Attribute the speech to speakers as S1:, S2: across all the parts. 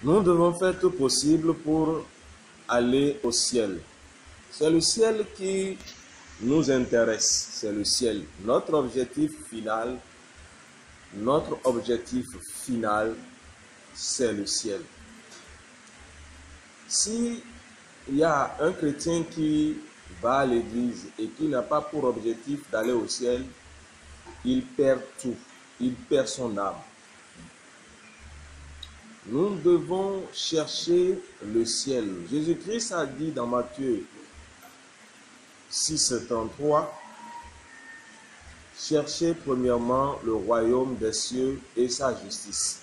S1: Nous devons faire tout possible pour aller au ciel. C'est le ciel qui nous intéresse, c'est le ciel. Notre objectif final, c'est le ciel. Si il y a un chrétien qui va à l'église et qui n'a pas pour objectif d'aller au ciel, il perd tout, il perd son âme. Nous devons chercher le ciel. Jésus-Christ a dit dans Matthieu 6,33, cherchez premièrement le royaume des cieux et sa justice.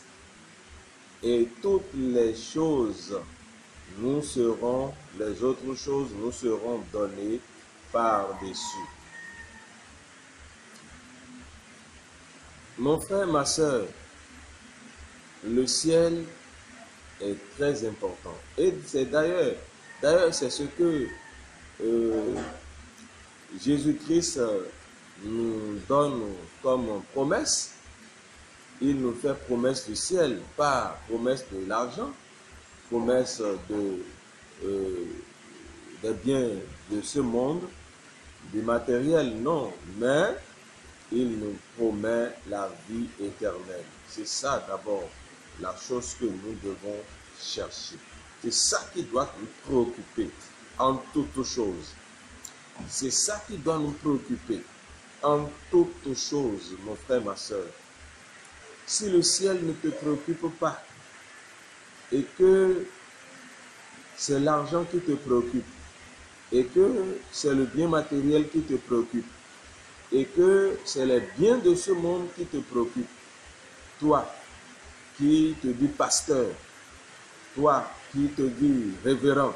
S1: Et toutes les choses les autres choses nous seront données par-dessus. Mon frère, ma soeur, le ciel est très important. Et c'est d'ailleurs, c'est ce que Jésus-Christ nous donne comme promesse. Il nous fait promesse du ciel, pas promesse de l'argent, promesse des biens de ce monde, du matériel, non, mais il nous promet la vie éternelle. C'est ça d'abord la chose que nous devons chercher. C'est ça qui doit nous préoccuper en toutes choses. C'est ça qui doit nous préoccuper en toutes choses, mon frère, ma soeur. Si le ciel ne te préoccupe pas et que c'est l'argent qui te préoccupe et que c'est le bien matériel qui te préoccupe et que c'est les biens de ce monde qui te préoccupent, toi qui te dis pasteur, toi qui te dis révérend,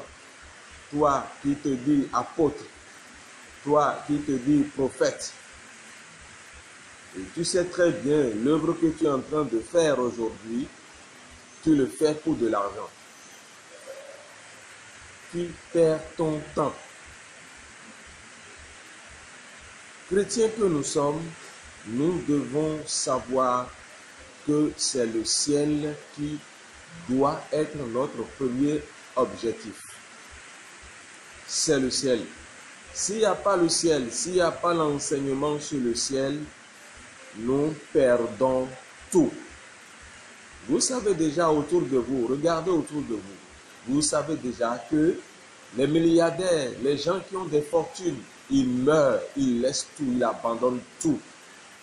S1: toi qui te dis apôtre, toi qui te dis prophète, et tu sais très bien l'œuvre que tu es en train de faire aujourd'hui, tu le fais pour de l'argent. Tu perds ton temps. Chrétiens que nous sommes, nous devons savoir que c'est le ciel qui doit être notre premier objectif. C'est le ciel. S'il n'y a pas le ciel, s'il n'y a pas l'enseignement sur le ciel, nous perdons tout. Vous savez déjà autour de vous, regardez autour de vous, vous savez déjà que les milliardaires, les gens qui ont des fortunes, ils meurent, ils laissent tout, ils abandonnent tout.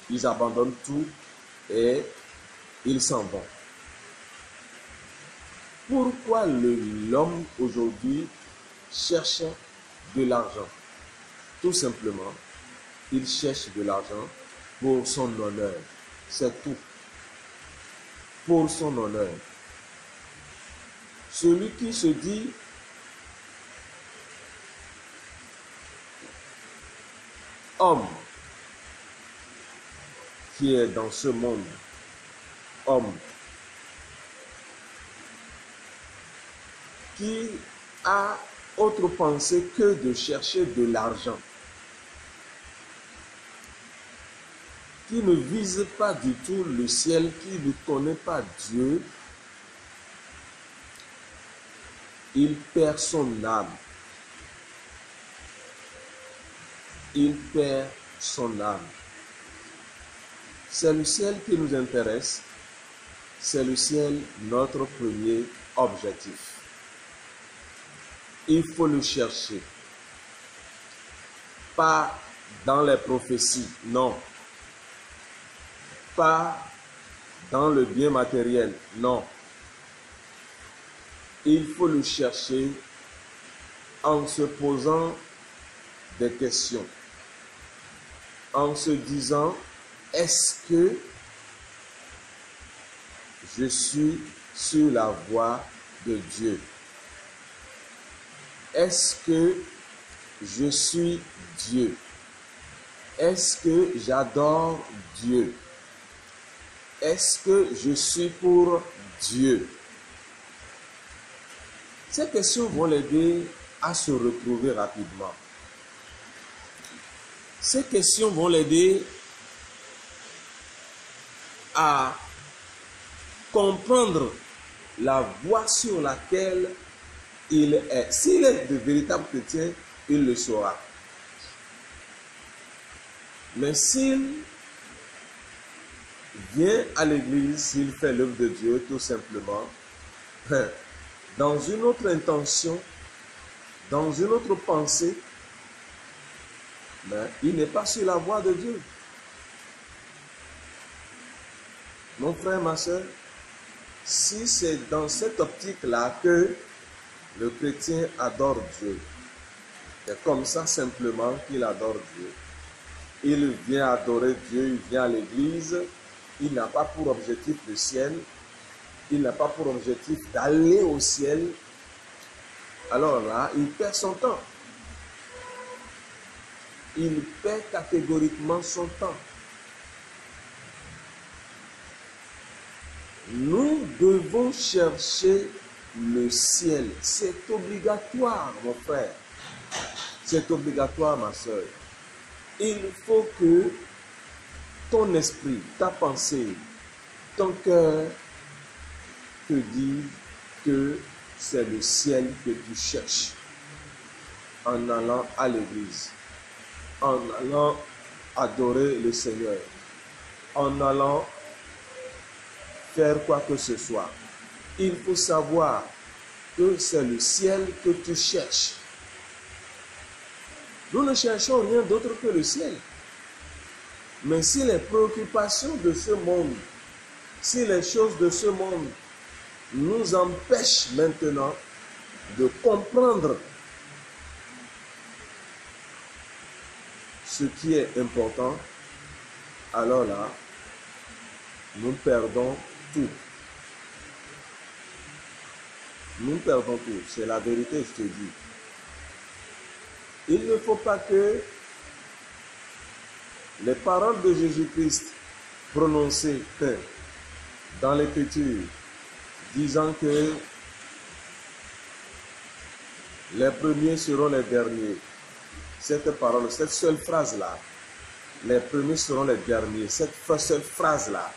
S1: Ils abandonnent tout et ils s'en vont. Pourquoi l'homme aujourd'hui cherche de l'argent? Tout simplement, il cherche de l'argent pour son honneur. C'est tout. Pour son honneur. Celui qui se dit homme, qui est dans ce monde, homme, qui a autre pensée que de chercher de l'argent, qui ne vise pas du tout le ciel, qui ne connaît pas Dieu, il perd son âme. Il perd son âme. C'est le ciel qui nous intéresse. C'est le ciel notre premier objectif. Il faut le chercher. Pas dans les prophéties, non. Pas dans le bien matériel, non. Il faut le chercher en se posant des questions, en se disant, est-ce que je suis sur la voie de Dieu? Est-ce que je suis Dieu? Est-ce que j'adore Dieu? Est-ce que je suis pour Dieu? Ces questions vont l'aider à se retrouver rapidement. Ces questions vont l'aider à comprendre la voie sur laquelle il est. S'il est de véritable chrétien, il le saura. Mais s'il vient à l'église, s'il fait l'œuvre de Dieu, tout simplement, dans une autre intention, dans une autre pensée, mais il n'est pas sur la voie de Dieu. Mon frère, ma soeur, si c'est dans cette optique-là que le chrétien adore Dieu, c'est comme ça simplement qu'il adore Dieu. Il vient adorer Dieu, il vient à l'église, il n'a pas pour objectif le ciel, il n'a pas pour objectif d'aller au ciel, alors là, il perd son temps. Il perd catégoriquement son temps. Nous devons chercher le ciel. C'est obligatoire, mon frère. C'est obligatoire, ma soeur. Il faut que ton esprit, ta pensée, ton cœur te dise que c'est le ciel que tu cherches en allant à l'église, en allant adorer le Seigneur, en allant faire quoi que ce soit. Il faut savoir que c'est le ciel que tu cherches. Nous ne cherchons rien d'autre que le ciel. Mais si les préoccupations de ce monde, si les choses de ce monde nous empêchent maintenant de comprendre ce qui est important, alors là, nous perdons tout. Nous perdons tout. C'est la vérité, je te dis. Il ne faut pas que les paroles de Jésus-Christ prononcées dans l'Écriture, disant que les premiers seront les derniers. Cette parole, cette seule phrase-là, les premiers seront les derniers. Cette seule phrase-là,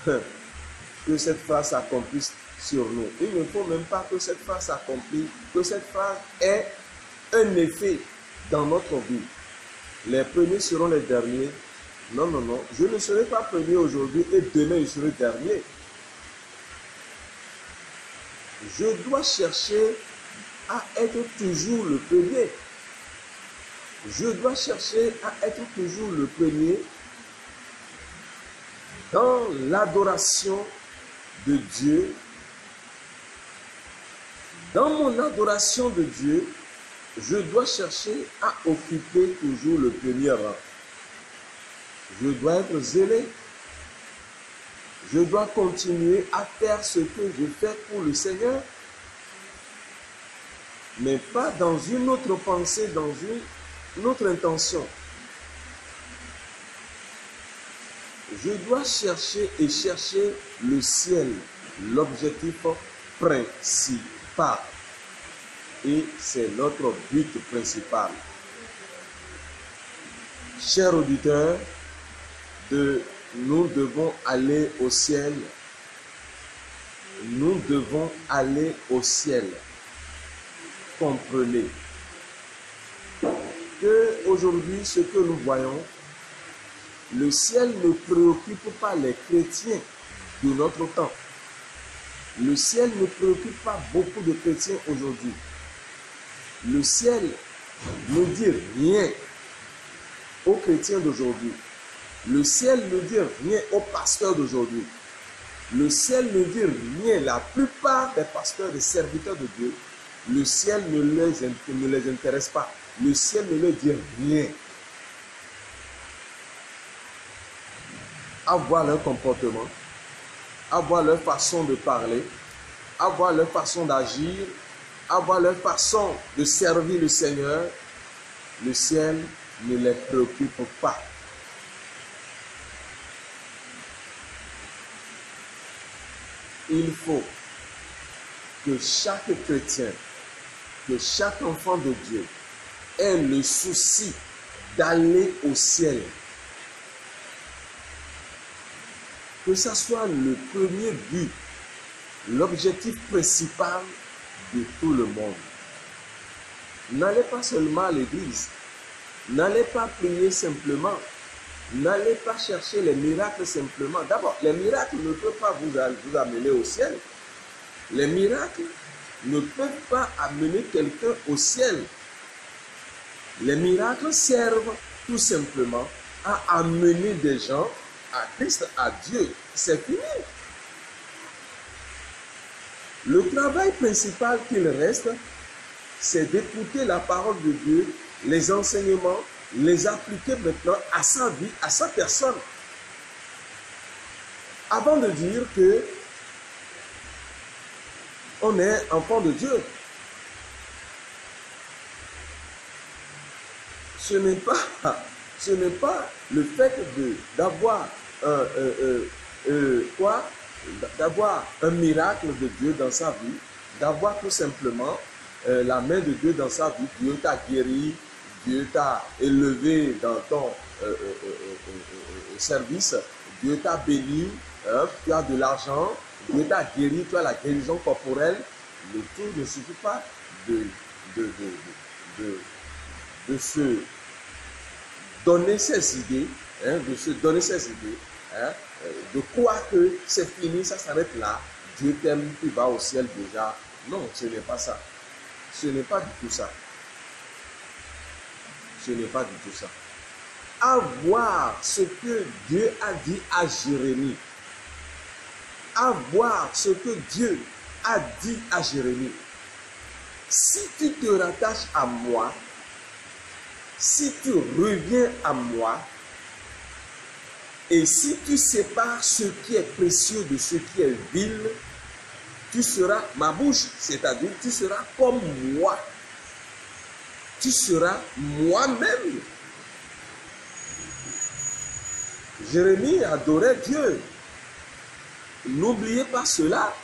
S1: que cette phrase s'accomplisse sur nous. Il ne faut même pas que cette phrase s'accomplisse, que cette phrase ait un effet dans notre vie. Les premiers seront les derniers. Non, non, non. Je ne serai pas premier aujourd'hui et demain je serai dernier. Je dois chercher à être toujours le premier. Je dois chercher à être toujours le premier dans l'adoration de Dieu. Dans mon adoration de Dieu, je dois chercher à occuper toujours le premier rang. Je dois être zélé. Je dois continuer à faire ce que je fais pour le Seigneur, mais pas dans une autre pensée, dans une autre intention. Je dois chercher et chercher le ciel, l'objectif principal. Et c'est notre but principal. Chers auditeurs, nous devons aller au ciel. Nous devons aller au ciel. Comprenez que aujourd'hui, ce que nous voyons, le ciel ne préoccupe pas les chrétiens de notre temps. Le ciel ne préoccupe pas beaucoup de chrétiens aujourd'hui. Le ciel ne dit rien aux chrétiens d'aujourd'hui. Le ciel ne dit rien aux pasteurs d'aujourd'hui. Le ciel ne dit rien. La plupart des pasteurs, des serviteurs de Dieu, le ciel ne les intéresse pas. Le ciel ne leur dit rien. À voir leur comportement, à voir leur façon de parler, à voir leur façon d'agir, à voir leur façon de servir le Seigneur, le ciel ne les préoccupe pas. Il faut que chaque chrétien, que chaque enfant de Dieu ait le souci d'aller au ciel. Que ce soit le premier but l'objectif principal de tout le monde. N'allez pas seulement à l'église. N'allez pas prier simplement. N'allez pas chercher les miracles simplement. D'abord, les miracles ne peuvent pas vous amener au ciel. Les miracles ne peuvent pas amener quelqu'un au ciel. Les miracles servent tout simplement à amener des gens à Christ, à Dieu. C'est fini. Le travail principal qu'il reste, c'est d'écouter la parole de Dieu, les enseignements, les appliquer maintenant à sa vie, à sa personne. Avant de dire que on est enfant de Dieu. Ce n'est pas le fait d'avoir d'avoir un miracle de Dieu dans sa vie, d'avoir tout simplement la main de Dieu dans sa vie. Dieu t'a guéri, Dieu t'a élevé dans ton service, Dieu t'a béni, tu as de l'argent, Dieu t'a guéri, tu as la guérison corporelle. Le tout ne suffit pas de se donner ses idées, de croire que c'est fini, ça s'arrête là, Dieu t'aime, tu vas au ciel déjà. Non, ce n'est pas ça. Ce n'est pas du tout ça. Ce n'est pas du tout ça. À voir ce que Dieu a dit à Jérémie. À voir ce que Dieu a dit à Jérémie. Si tu te rattaches à moi, si tu reviens à moi, et si tu sépares ce qui est précieux de ce qui est vil, tu seras ma bouche, c'est-à-dire tu seras comme moi. Tu seras moi-même. Jérémie adorait Dieu. N'oubliez pas cela.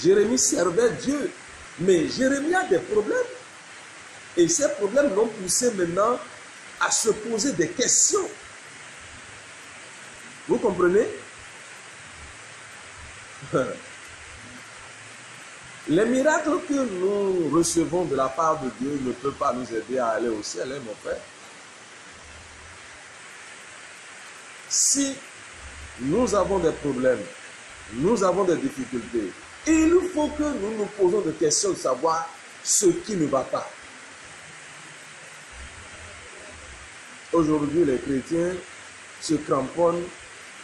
S1: Jérémie servait Dieu. Mais Jérémie a des problèmes. Et ces problèmes l'ont poussé maintenant à se poser des questions. Vous comprenez? Les miracles que nous recevons de la part de Dieu ne peuvent pas nous aider à aller au ciel, hein, mon frère. Si nous avons des problèmes, nous avons des difficultés, il faut que nous nous posons des questions de savoir ce qui ne va pas. Aujourd'hui, les chrétiens se cramponnent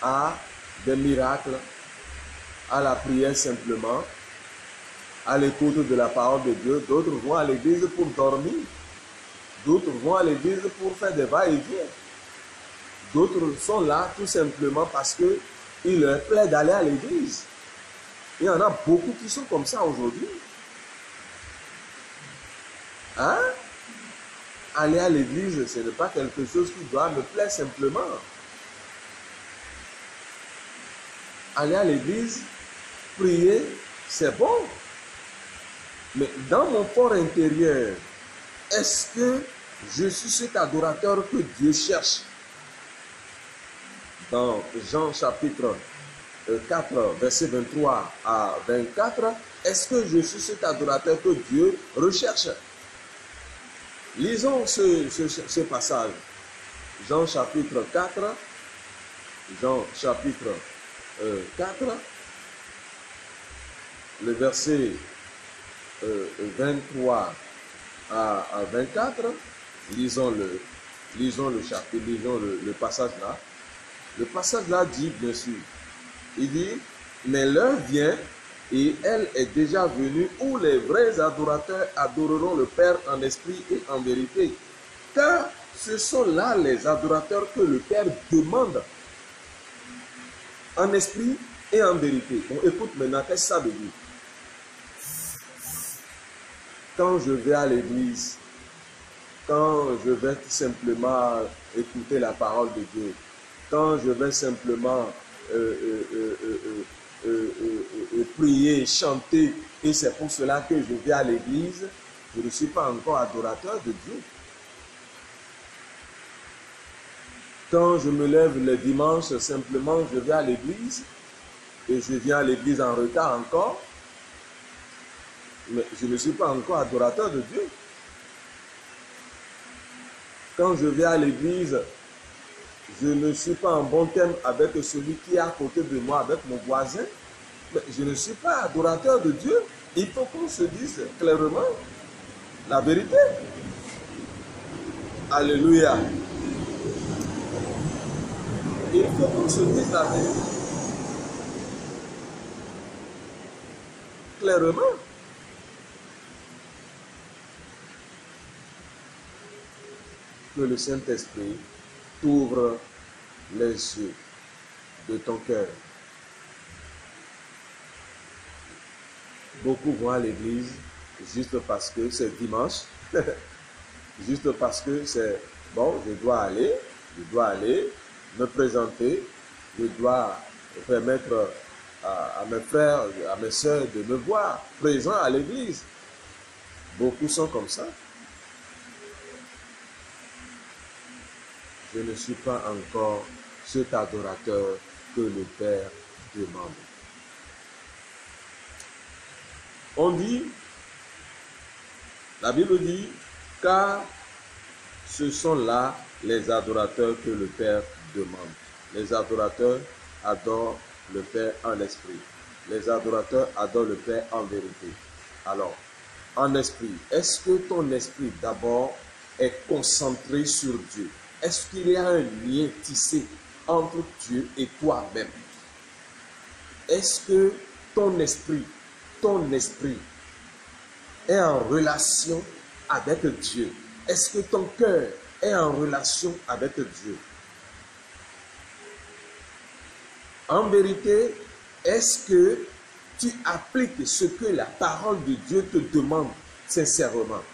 S1: à des miracles, à la prière simplement, à l'écoute de la parole de Dieu. D'autres vont à l'église pour dormir. D'autres vont à l'église pour faire des va-et-vient. D'autres sont là tout simplement parce qu'il leur plaît d'aller à l'église. Il y en a beaucoup qui sont comme ça aujourd'hui. Hein? Aller à l'église, ce n'est pas quelque chose qui doit me plaire simplement. Aller à l'église, prier, c'est bon. Mais dans mon corps intérieur, est-ce que je suis cet adorateur que Dieu cherche? Dans Jean chapitre 4, verset 23 à 24, est-ce que je suis cet adorateur que Dieu recherche? Lisons ce passage. Jean chapitre 4, Jean chapitre 4, le verset 23 à 24, lisons le chapitre, lisons le passage là. Le passage là dit, bien sûr, il dit, mais l'heure vient et elle est déjà venue où les vrais adorateurs adoreront le Père en esprit et en vérité. Car ce sont là les adorateurs que le Père demande en esprit et en vérité. Bon, écoute maintenant, qu'est-ce que ça veut dire? Quand je vais à l'église, quand je vais tout simplement écouter la parole de Dieu, quand je vais simplement prier, chanter, et c'est pour cela que je vais à l'église, je ne suis pas encore adorateur de Dieu. Quand je me lève le dimanche, simplement je vais à l'église, et je viens à l'église en retard encore, mais je ne suis pas encore adorateur de Dieu. Quand je viens à l'église, je ne suis pas en bon terme avec celui qui est à côté de moi, avec mon voisin, mais je ne suis pas adorateur de Dieu. Il faut qu'on se dise clairement la vérité. Alléluia. Il faut qu'on se dise la vérité. Clairement. Que le Saint-Esprit t'ouvre les yeux de ton cœur. Beaucoup vont à l'église juste parce que c'est dimanche, juste parce que c'est bon, je dois aller me présenter, je dois permettre à mes frères, à mes soeurs de me voir présent à l'église. Beaucoup sont comme ça. Je ne suis pas encore cet adorateur que le Père demande. On dit, la Bible dit, car ce sont là les adorateurs que le Père demande. Les adorateurs adorent le Père en esprit. Les adorateurs adorent le Père en vérité. Alors, en esprit, est-ce que ton esprit d'abord est concentré sur Dieu? Est-ce qu'il y a un lien tissé entre Dieu et toi-même? Est-ce que ton esprit est en relation avec Dieu? Est-ce que ton cœur est en relation avec Dieu? En vérité, est-ce que tu appliques ce que la parole de Dieu te demande sincèrement?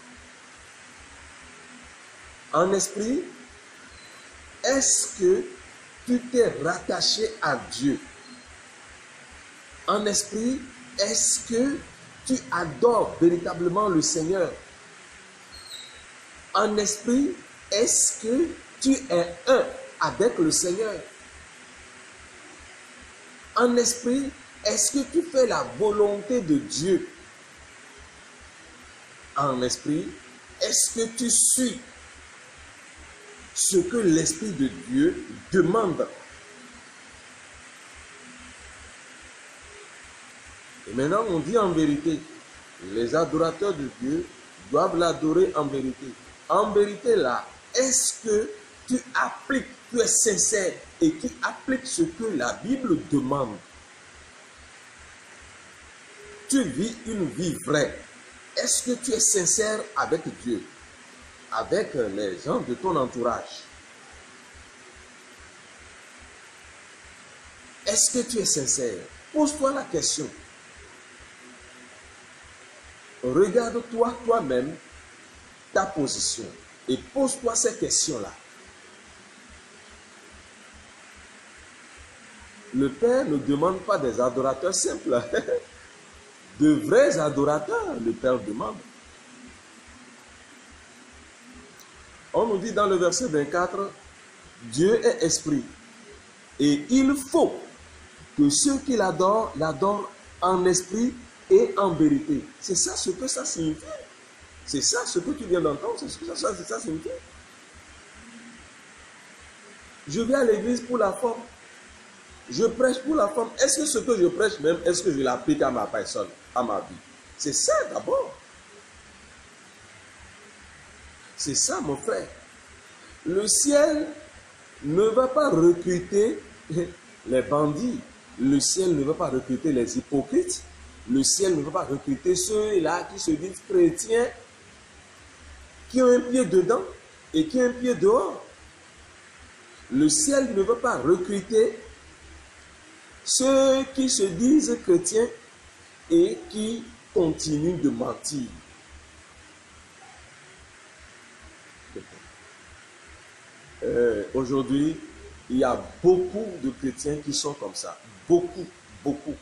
S1: En esprit, est-ce que tu t'es rattaché à Dieu? En esprit, est-ce que tu adores véritablement le Seigneur? En esprit, est-ce que tu es un avec le Seigneur? En esprit, est-ce que tu fais la volonté de Dieu? En esprit, est-ce que tu suis ce que l'Esprit de Dieu demande? Et maintenant, on dit en vérité, les adorateurs de Dieu doivent l'adorer en vérité. En vérité, là, est-ce que tu appliques, tu es sincère et tu appliques ce que la Bible demande? Tu vis une vie vraie. Est-ce que tu es sincère avec Dieu, avec les gens de ton entourage? Est-ce que tu es sincère? Pose-toi la question. Regarde-toi toi-même, ta position, et pose-toi ces questions-là. Le Père ne demande pas des adorateurs simples. De vrais adorateurs, le Père demande. On nous dit dans le verset 24, Dieu est esprit. Et il faut que ceux qui l'adorent, l'adorent en esprit et en vérité. C'est ça ce que ça signifie. C'est ça ce que tu viens d'entendre, c'est ce que ça signifie. Je vais à l'église pour la forme. Je prêche pour la forme. Est-ce que ce que je prêche même, est-ce que je l'applique à ma personne, à ma vie? C'est ça d'abord. C'est ça mon frère. Le ciel ne va pas recruter les bandits. Le ciel ne va pas recruter les hypocrites. Le ciel ne va pas recruter ceux-là qui se disent chrétiens, qui ont un pied dedans et qui ont un pied dehors. Le ciel ne va pas recruter ceux qui se disent chrétiens et qui continuent de mentir. Aujourd'hui, il y a beaucoup de chrétiens qui sont comme ça. Beaucoup, beaucoup.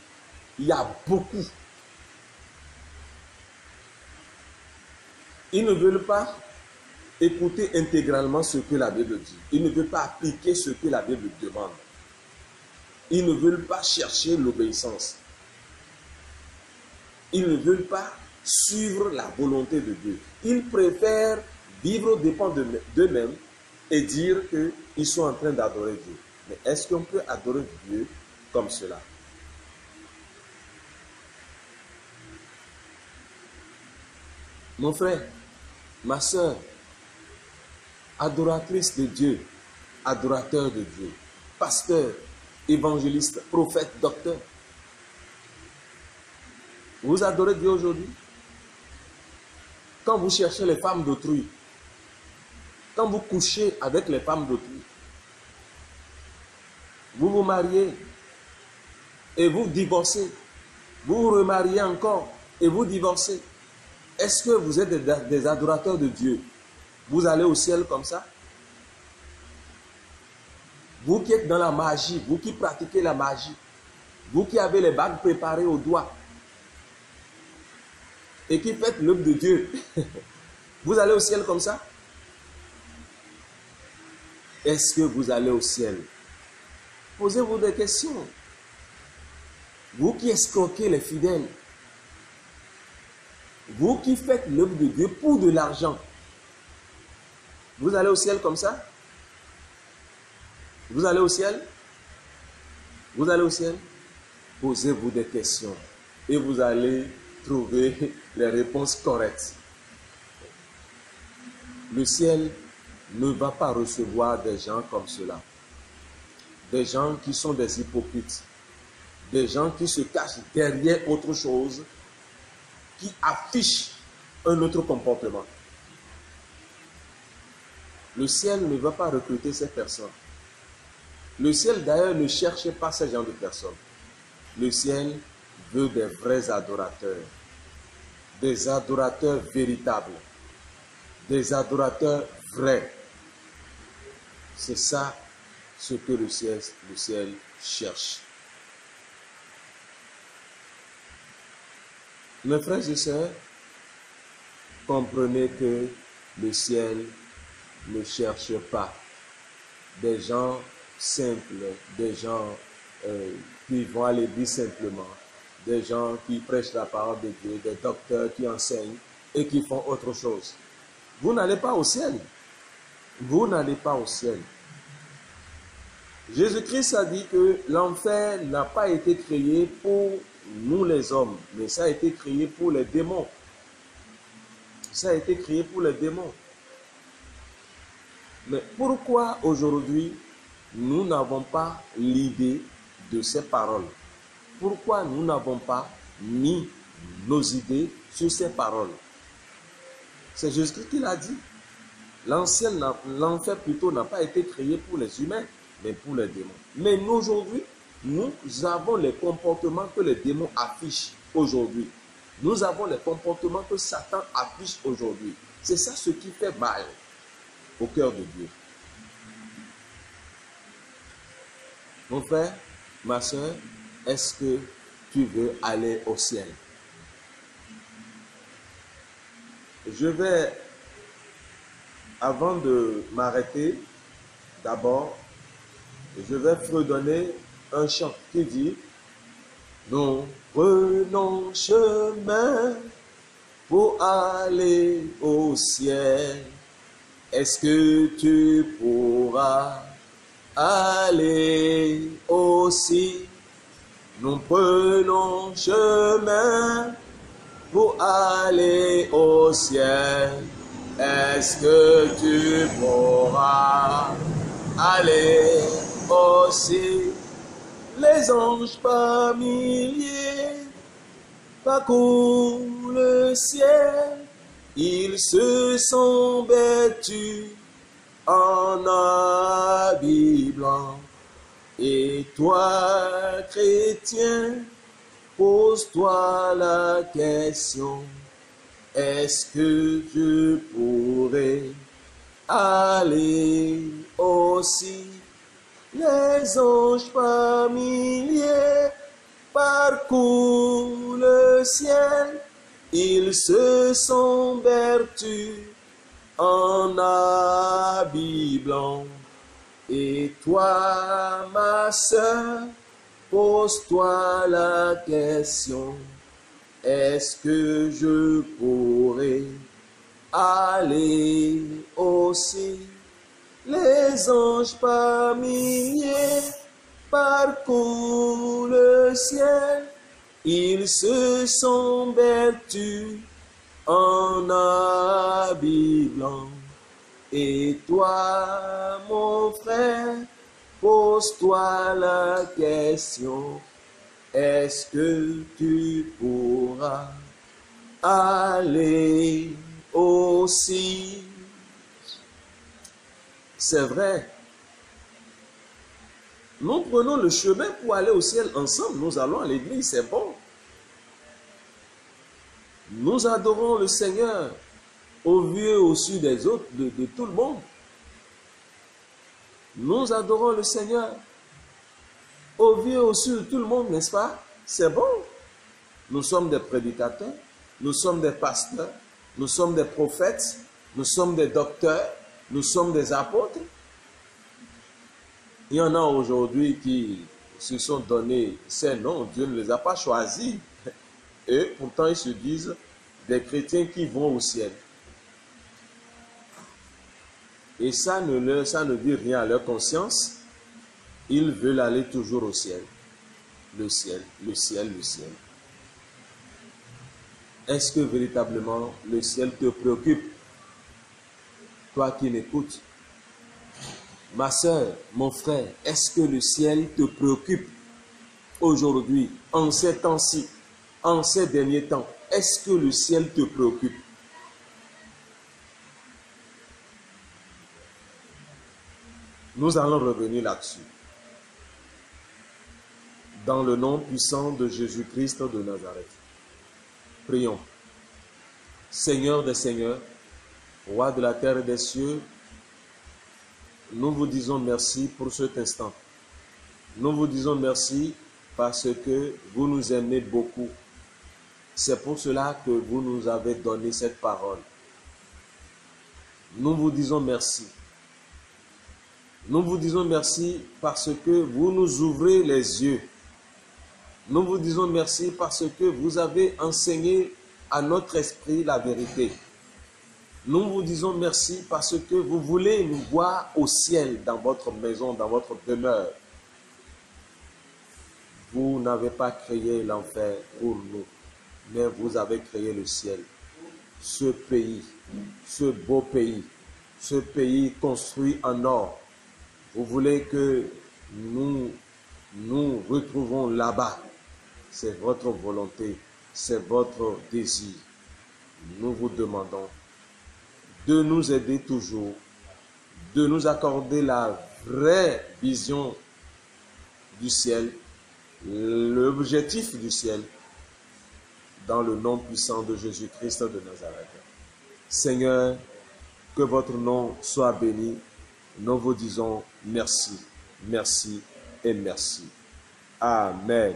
S1: Il y a beaucoup. Ils ne veulent pas écouter intégralement ce que la Bible dit. Ils ne veulent pas appliquer ce que la Bible demande. Ils ne veulent pas chercher l'obéissance. Ils ne veulent pas suivre la volonté de Dieu. Ils préfèrent vivre au dépend d'eux-mêmes et dire qu'ils sont en train d'adorer Dieu. Mais est-ce qu'on peut adorer Dieu comme cela? Mon frère, ma soeur, adoratrice de Dieu, adorateur de Dieu, pasteur, évangéliste, prophète, docteur, vous adorez Dieu aujourd'hui? Quand vous cherchez les femmes d'autrui, quand vous couchez avec les femmes d'autrui, vous vous mariez et vous divorcez, vous vous remariez encore et vous divorcez. Est-ce que vous êtes des adorateurs de Dieu? Vous allez au ciel comme ça? Vous qui êtes dans la magie, vous qui pratiquez la magie, vous qui avez les bagues préparées au doigt et qui faites l'œuvre de Dieu, vous allez au ciel comme ça? Est-ce que vous allez au ciel? Posez-vous des questions. Vous qui escroquez les fidèles, vous qui faites l'œuvre de Dieu pour de l'argent, vous allez au ciel comme ça? Vous allez au ciel? Vous allez au ciel? Posez-vous des questions et vous allez trouver les réponses correctes. Le ciel ne va pas recevoir des gens comme cela. Des gens qui sont des hypocrites. Des gens qui se cachent derrière autre chose, qui affichent un autre comportement. Le ciel ne va pas recruter ces personnes. Le ciel d'ailleurs ne cherche pas ce genre de personnes. Le ciel veut des vrais adorateurs, des adorateurs véritables, des adorateurs vrais. C'est ça ce que le ciel cherche. Mes frères et sœurs, comprenez que le ciel ne cherche pas des gens simples, des gens qui vont à l'église simplement, des gens qui prêchent la parole de Dieu, des docteurs qui enseignent et qui font autre chose. Vous n'allez pas au ciel. Vous n'allez pas au ciel. Jésus-Christ a dit que l'enfer n'a pas été créé pour nous les hommes, mais ça a été créé pour les démons. Ça a été créé pour les démons. Mais pourquoi aujourd'hui nous n'avons pas l'idée de ces paroles? Pourquoi nous n'avons pas mis nos idées sur ces paroles? C'est Jésus-Christ qui l'a dit. L'enfer plutôt n'a pas été créé pour les humains, mais pour les démons. Mais aujourd'hui, nous avons les comportements que les démons affichent aujourd'hui. Nous avons les comportements que Satan affiche aujourd'hui. C'est ça ce qui fait mal au cœur de Dieu. Mon frère, ma soeur, est-ce que tu veux aller au ciel? Je vais, avant de m'arrêter, d'abord, je vais fredonner un chant qui dit: nous prenons chemin pour aller au ciel. Est-ce que tu pourras aller aussi? Nous prenons chemin pour aller au ciel. Est-ce que tu pourras aller aussi? Les anges par milliers parcourent le ciel. Ils se sont vêtus en habits blancs. Et toi, chrétien, pose-toi la question: est-ce que je pourrais aller aussi? Les anges par milliers parcourent le ciel. Ils se sont vêtus en habits blancs. Et toi, ma sœur, pose-toi la question, est-ce que je pourrais aller aussi? Les anges par milliers parcourent le ciel, ils se sont battus en habit blanc. Et toi, mon frère, pose-toi la question, est-ce que tu pourras aller aussi? C'est vrai. Nous prenons le chemin pour aller au ciel ensemble. Nous allons à l'église, c'est bon. Nous adorons le Seigneur au vu et au su des autres, de tout le monde. Nous adorons le Seigneur au vu et au su de tout le monde, n'est-ce pas? C'est bon. Nous sommes des prédicateurs, nous sommes des pasteurs, nous sommes des prophètes, nous sommes des docteurs, nous sommes des apôtres. Il y en a aujourd'hui qui se sont donnés ces noms, Dieu ne les a pas choisis. Et pourtant, ils se disent des chrétiens qui vont au ciel. Et ça ne dit rien à leur conscience. Ils veulent aller toujours au ciel. Le ciel, le ciel, le ciel. Est-ce que véritablement le ciel te préoccupe? Toi qui m'écoutes. Ma soeur, mon frère, est-ce que le ciel te préoccupe aujourd'hui, en ces temps-ci, en ces derniers temps? Est-ce que le ciel te préoccupe? Nous allons revenir là-dessus. Dans le nom puissant de Jésus-Christ de Nazareth. Prions. Seigneur des seigneurs, roi de la terre et des cieux, nous vous disons merci pour cet instant. Nous vous disons merci parce que vous nous aimez beaucoup. C'est pour cela que vous nous avez donné cette parole. Nous vous disons merci. Nous vous disons merci parce que vous nous ouvrez les yeux. Nous vous disons merci parce que vous avez enseigné à notre esprit la vérité. Nous vous disons merci parce que vous voulez nous voir au ciel dans votre maison, dans votre demeure. Vous n'avez pas créé l'enfer pour nous, mais vous avez créé le ciel. Ce pays, ce beau pays, ce pays construit en or. Vous voulez que nous retrouvons là-bas. C'est votre volonté, c'est votre désir. Nous vous demandons de nous aider toujours, de nous accorder la vraie vision du ciel, l'objectif du ciel, dans le nom puissant de Jésus-Christ de Nazareth. Seigneur, que votre nom soit béni. Nous vous disons merci, merci et merci. Amen.